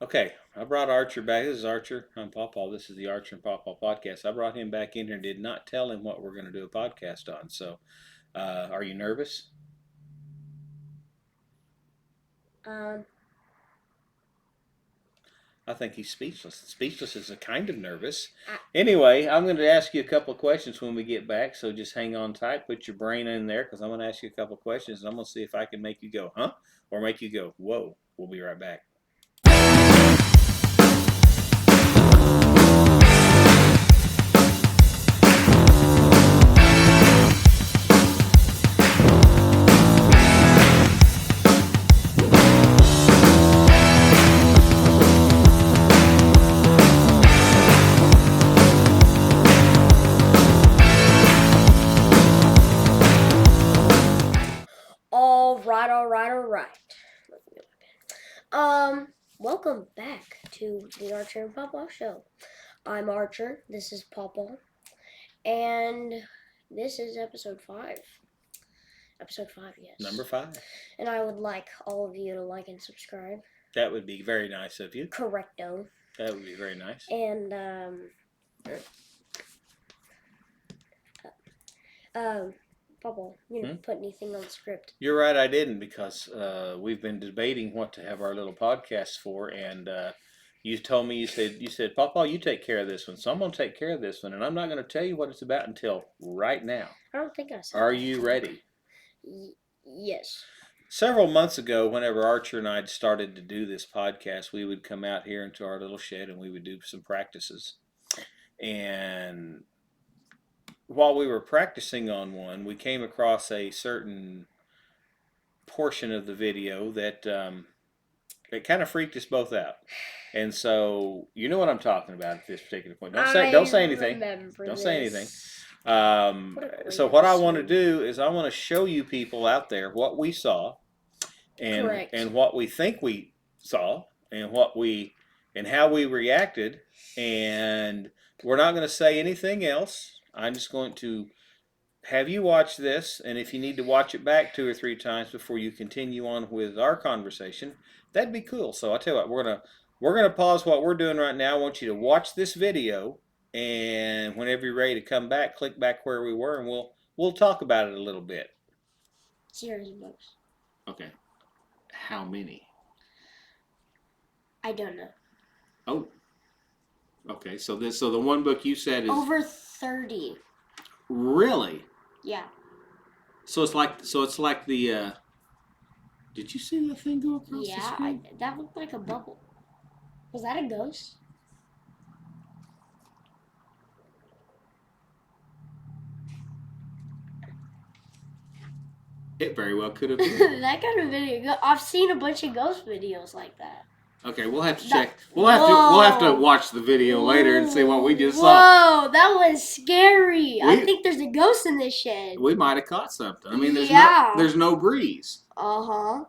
Okay, I brought Archer back. This is Archer. I'm Pawpaw. This is the Archer and Pawpaw podcast. I brought him back in here and did not tell him what we're going to do a podcast on. So, are you nervous? Um, I think he's speechless. Speechless is a kind of nervous. I, Anyway, I'm going to ask you a couple of questions when we get back. So just hang on tight. Put your brain in there because I'm going to ask you a couple of questions and I'm going to see if I can make you go, huh? Or make you go, whoa. We'll be right back. all right. Welcome back to the Archer and Pawpaw Show. I'm Archer. This is Pawpaw, and this is episode 5. Episode 5, yes. Number 5. And I would like all of you to like and subscribe. That would be very nice of you. Correcto. That would be very nice. And Pawpaw, you didn't put anything on the script. You're right, I didn't because we've been debating what to have our little podcast for, and you told me you said, Pawpaw, you take care of this one, so I'm gonna take care of this one, and I'm not gonna tell you what it's about until right now. I don't think I said. Are that. you ready? Yes. Several months ago, whenever Archer and I had started to do this podcast, we would come out here into our little shed and we would do some practices. And while we were practicing on one, we came across a certain portion of the video that it kind of freaked us both out. And so you know what I'm talking about at this particular point. Don't say anything. Don't say anything. So what I want to do is I want to show you people out there what we saw, and what we think we saw, and how we reacted, and we're not going to say anything else. I'm just going to have you watch this, and if you need to watch it back 2 or 3 times before you continue on with our conversation, that'd be cool. So I tell you what, we're gonna pause what we're doing right now. I want you to watch this video, and whenever you're ready to come back, click back where we were, and we'll talk about it a little bit. Serious books. Okay. How many? I don't know. Oh. Okay. So the one book you said is over 30. Really? Yeah. So it's like the. Did you see that thing go across the screen? Yeah, that looked like a bubble. Was that a ghost? It very well could have been. That could have been. I've seen a bunch of ghost videos like that. Okay, we'll have to check. We'll have to watch the video later and see what we just saw. Whoa, that was scary. I think there's a ghost in this shed. We might have caught something. I mean, there's no breeze. Uh-huh.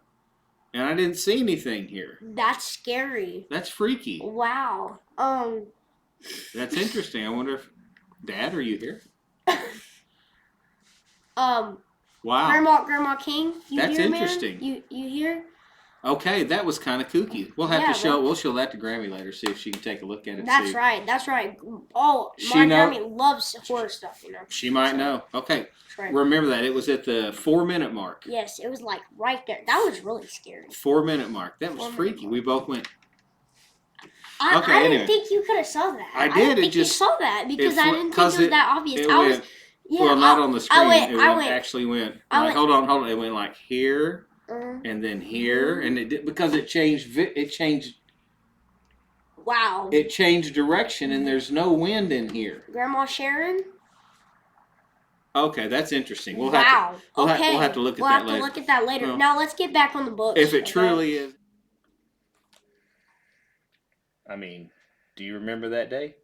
And I didn't see anything here. That's scary. That's freaky. Wow. That's interesting. I wonder if Dad, are you here? Wow. Grandma King, That's here, interesting. Man? You here? Okay, that was kind of kooky. We'll have to show. We'll show that to Grammy later. See if she can take a look at it. That's right. Oh, my Grammy loves horror stuff. You know. She might know. Okay. Right. Remember that it was at the 4-minute mark. Yes, it was like right there. That was really scary. 4-minute mark. That was freaky. We both went. I didn't think you could have saw that. I did. I didn't think you saw that because I didn't think it was that obvious. Well, not on the screen. Actually went. Hold on. It went like here. And then here, and because it changed. Wow. It changed direction, and there's no wind in here. Grandma Sharon. Okay, that's interesting. We'll have to look at that later. Well, now let's get back on the books. If it truly is. I mean, do you remember that day?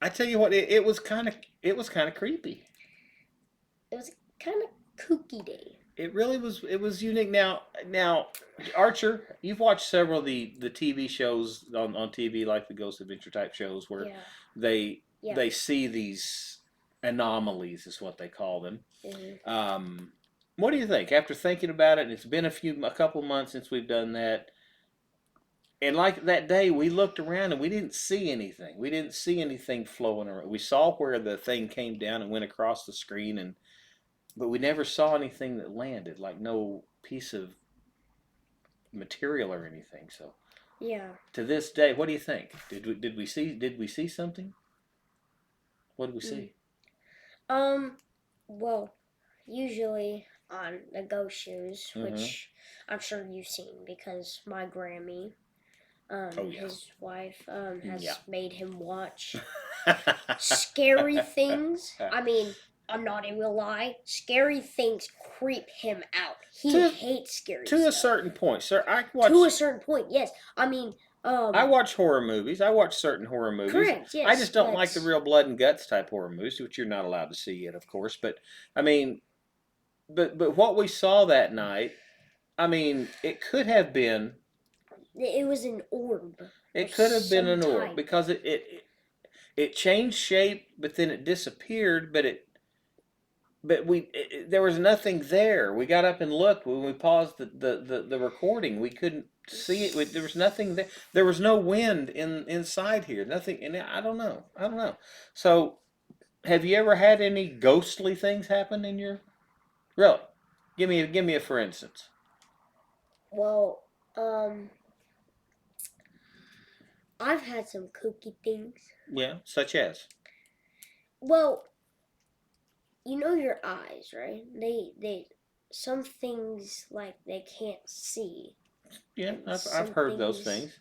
I tell you what, it was kind of creepy. It was kind of kooky day. It really was. It was unique. Now, Archer, you've watched several of the TV shows on TV, like the Ghost Adventure type shows, where they see these anomalies, is what they call them. What do you think? After thinking about it, and it's been a couple months since we've done that. And like that day, we looked around and we didn't see anything. We didn't see anything flowing around. We saw where the thing came down and went across the screen, but we never saw anything that landed, like no piece of material or anything. So Yeah. to this day, what do you think? Did we see something? What did we Mm. see? Well, usually on the ghost shows, Mhm. which I'm sure you've seen because my Grammy, Oh, yeah. his wife, has Yeah. made him watch scary things. I mean, I'm not even gonna lie. Scary things creep him out. He To- hates scary To a stuff. certain point, sir. To a certain point, yes. I mean, I watch horror movies. I watch certain horror movies. correct, yes. I just don't but like the real blood and guts type horror movies, which you're not allowed to see yet, of course. But I mean, but what we saw that night, I mean, it could have been. It was an orb. It of could have been some an orb type. because it changed shape, but then it disappeared. There was nothing there. We got up and looked when we paused the recording. We couldn't see it. There was nothing there. There was no wind inside here. Nothing. And I don't know. I don't know. So, have you ever had any ghostly things happen in your? Really? Give me a for instance. Well, I've had some kooky things. Yeah, such as. Well, you know your eyes, right? They some things like they can't see. Yeah, And I've some heard those things things.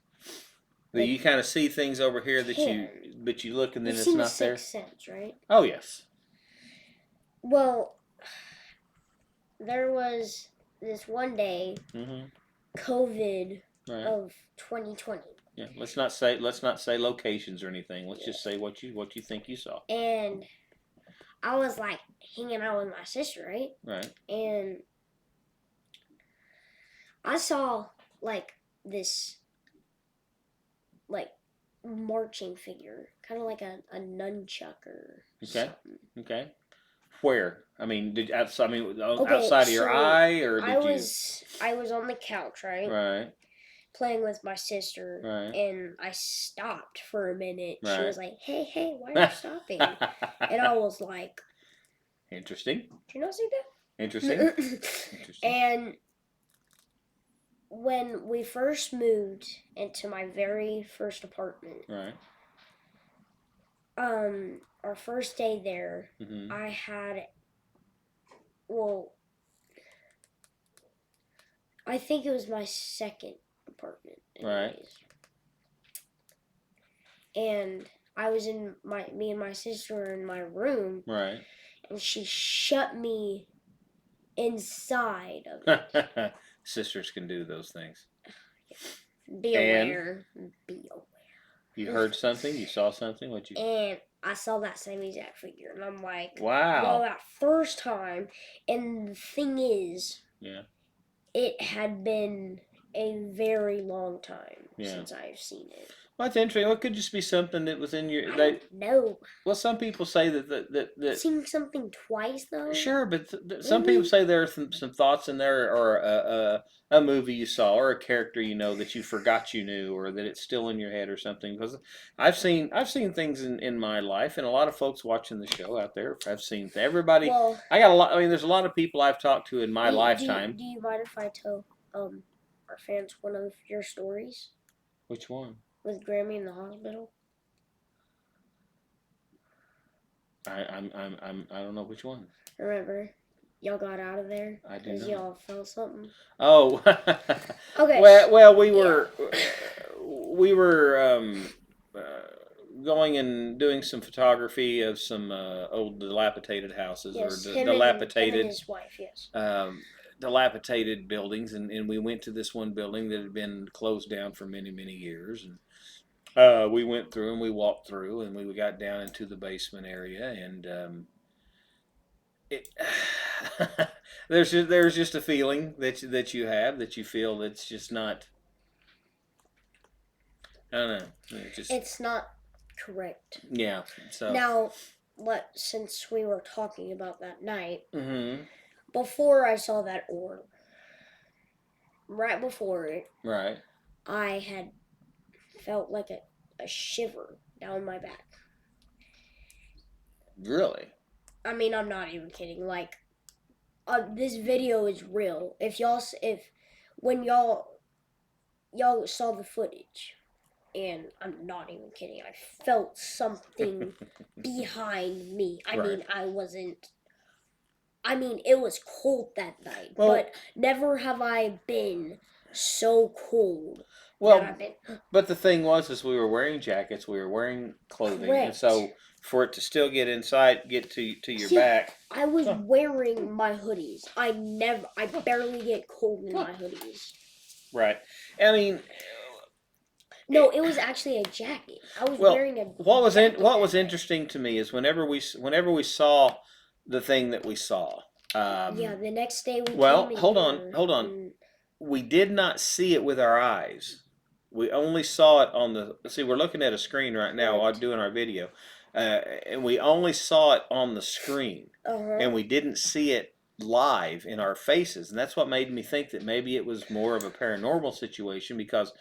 That you they kind of see things over here that can. but you look and then You've it's seen The not there. Sixth Sense, right? Oh yes. Well, there was this one day, Mm-hmm. COVID Right. of 2020, Yeah. Let's not say locations or anything. Let's just say what you think you saw. and I was like hanging out with my sister, right? Right. And I saw like this like marching figure, kind of like a nunchuck or Okay. something. Okay. Where? I mean, outside Okay, of your so eye, or did I was on the couch, right, Right. playing with my sister, Right. and I stopped for a minute. She Right. was like, "Hey, why are you stopping?" And I was like, Interesting. "Do you not see Interesting. that?" Interesting. And when we first moved into my very first apartment, Right. our first day there, Mm-hmm. I had, well, I think it was my second apartment, Right. and I was me and my sister were in my room, Right. and she shut me inside of it. Sisters can do those things. Be And? aware. Be aware. You heard something? You saw something? What you? And I saw that same exact figure, and I'm like, Wow. well, that first time, and the thing is, Yeah. it had been a very long time Yeah. since I've seen it. Well, that's interesting. Well, it could just be something that was in your. I don't know. Well, some people say that. Seeing something twice though. Sure, but some people say there are some thoughts in there, or a movie you saw, or a character you know that you forgot you knew, or that it's still in your head, or something. Because I've seen things in my life, and a lot of folks watching the show out there have seen everybody. Well, I got a lot. I mean, there's a lot of people I've talked to in my lifetime. Do you mind if I tell our fans one of your stories Which one? with Grammy in the hospital? I don't know which one. Remember, y'all got out of there I do because not. y'all felt something. Oh. Okay. Well, we were going and doing some photography of some old dilapidated houses, Yes, or him dilapidated and his wife. Yes. dilapidated buildings, and we went to this one building that had been closed down for many years, and we went through and we walked through and we got down into the basement area, and it there's just a feeling that you have, that you feel that's just not. I don't know. It's not correct. Yeah. So Now, since we were talking about that night, Mm-hmm. before I saw that orb, right before it, Right. I had felt like a shiver down my back. Really? I mean, I'm not even kidding. Like, this video is real. When y'all saw the footage, and I'm not even kidding, I felt something behind me. I Right. mean, it was cold that night, Well- but never have I been so cold that Well, I've been. but the thing was, is we were wearing jackets, we were wearing clothing, and Correct. so for it to still get inside, get to your Yeah. back. I was Huh. wearing my hoodies. I barely get cold in my hoodies. Right. I mean, No, it was actually a jacket. I was Well, wearing a what was jacket what that was day. interesting to me is whenever we saw the thing that we saw. Yeah, the next day we Well, came in hold here, on. and We did not see it with our eyes. We only saw it on the. See, we're looking at a screen right now while Correct. doing our video, and we only saw it on the screen, and we didn't see it live in our faces, and that's what made me think that maybe it was more of a paranormal situation because.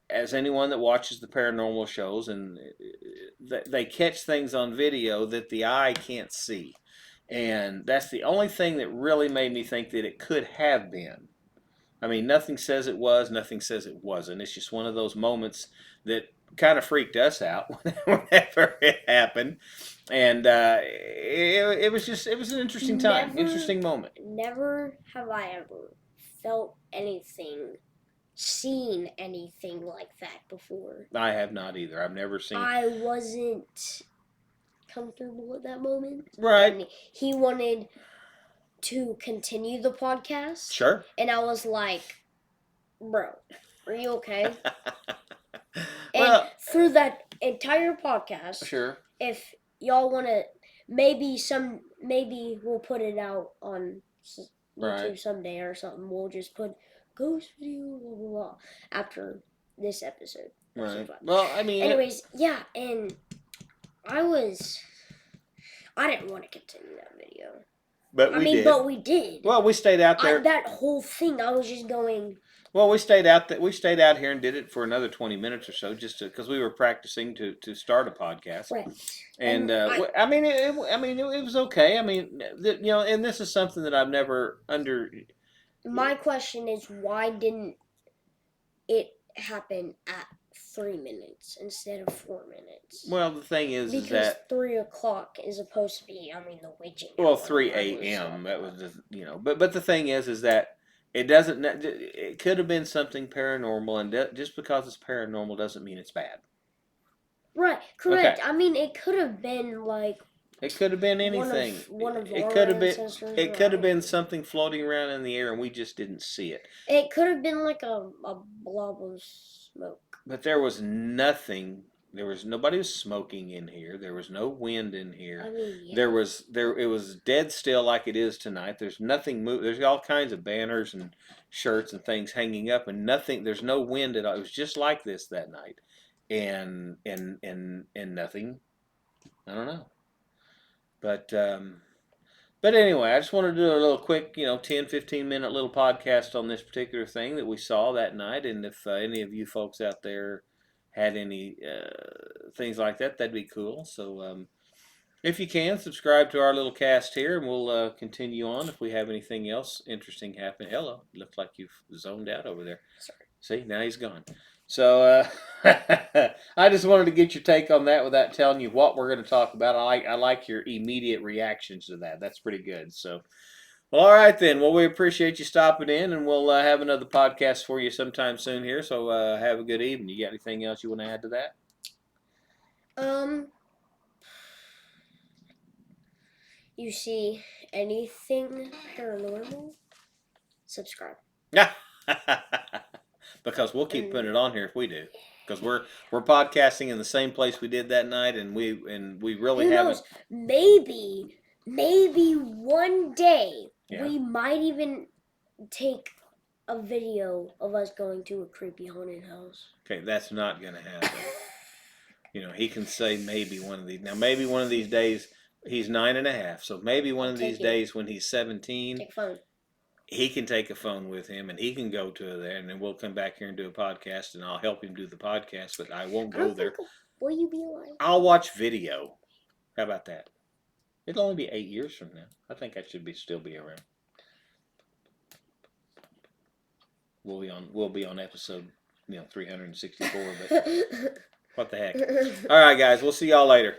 As anyone that watches the paranormal shows, and they catch things on video that the eye can't see, and that's the only thing that really made me think that it could have been. I mean, nothing says it was, nothing says it wasn't. It's just one of those moments that kind of freaked us out whenever it happened, and it was an interesting time, interesting moment. Never have I ever felt anything, seen anything like that before. I have not either. I've never seen. I wasn't comfortable at that moment. Right. And he wanted to continue the podcast. Sure. And I was like, bro, are you okay? Well, and through that entire podcast, sure. if y'all want to, maybe we'll put it out on YouTube Right. someday or something. We'll just put ghost video, blah, blah, blah, after this episode. Right. Well, I mean. Anyways, yeah, and I didn't want to continue that video. But we did. But we did. Well, we stayed out there. That whole thing, I was just going. Well, we stayed out here and did it for another 20 minutes or so, just because we were practicing to start a podcast. Right. And it was okay. I mean, and this is something that I've never My question is, why didn't it happen at 3 minutes instead of 4 minutes? Well, the thing is that 3 o'clock is supposed to be, the witching. Well, 3 a.m. That was just, but the thing is that it doesn't. It could have been something paranormal, and just because it's paranormal doesn't mean it's bad. Right. Correct. Okay. It could have been like. It could have been anything. One of it our could have been. ancestors, It could have been something floating around in the air, and we just didn't see it. It could have been like a blob of smoke. But there was nothing. Nobody was smoking in here. There was no wind in here. Yeah. It was dead still like it is tonight. There's nothing There's all kinds of banners and shirts and things hanging up, and nothing. There's no wind at all. It was just like this that night, and nothing. I don't know. But anyway, I just wanted to do a little quick, 10, 15-minute little podcast on this particular thing that we saw that night. And if any of you folks out there had any things like that, that'd be cool. So if you can, subscribe to our little cast here, and we'll continue on if we have anything else interesting happen. Hello, looks like you've zoned out over there. Sorry. See, now he's gone. So I just wanted to get your take on that without telling you what we're going to talk about. I like your immediate reactions to that. That's pretty good. So, well, all right then. Well, we appreciate you stopping in, and we'll have another podcast for you sometime soon here. So have a good evening. You got anything else you want to add to that? You see anything paranormal? Subscribe. Because we'll keep putting it on here if we do. Because we're podcasting in the same place we did that night, and we really haven't. Maybe one day we might even take a video of us going to a creepy haunted house. Okay, that's not gonna happen. He can say maybe one of these. Now, maybe one of these days he's 9.5, so maybe one of these days when he's 17. Take phone. he can take a phone with him and he can go to there, and then we'll come back here and do a podcast, and I'll help him do the podcast, but I won't I go don't there. think. Will you be alive? I'll watch video. How about that? It'll only be 8 years from now. I think I should still be around. We'll be on episode 364, but what the heck. All right, guys, we'll see y'all later.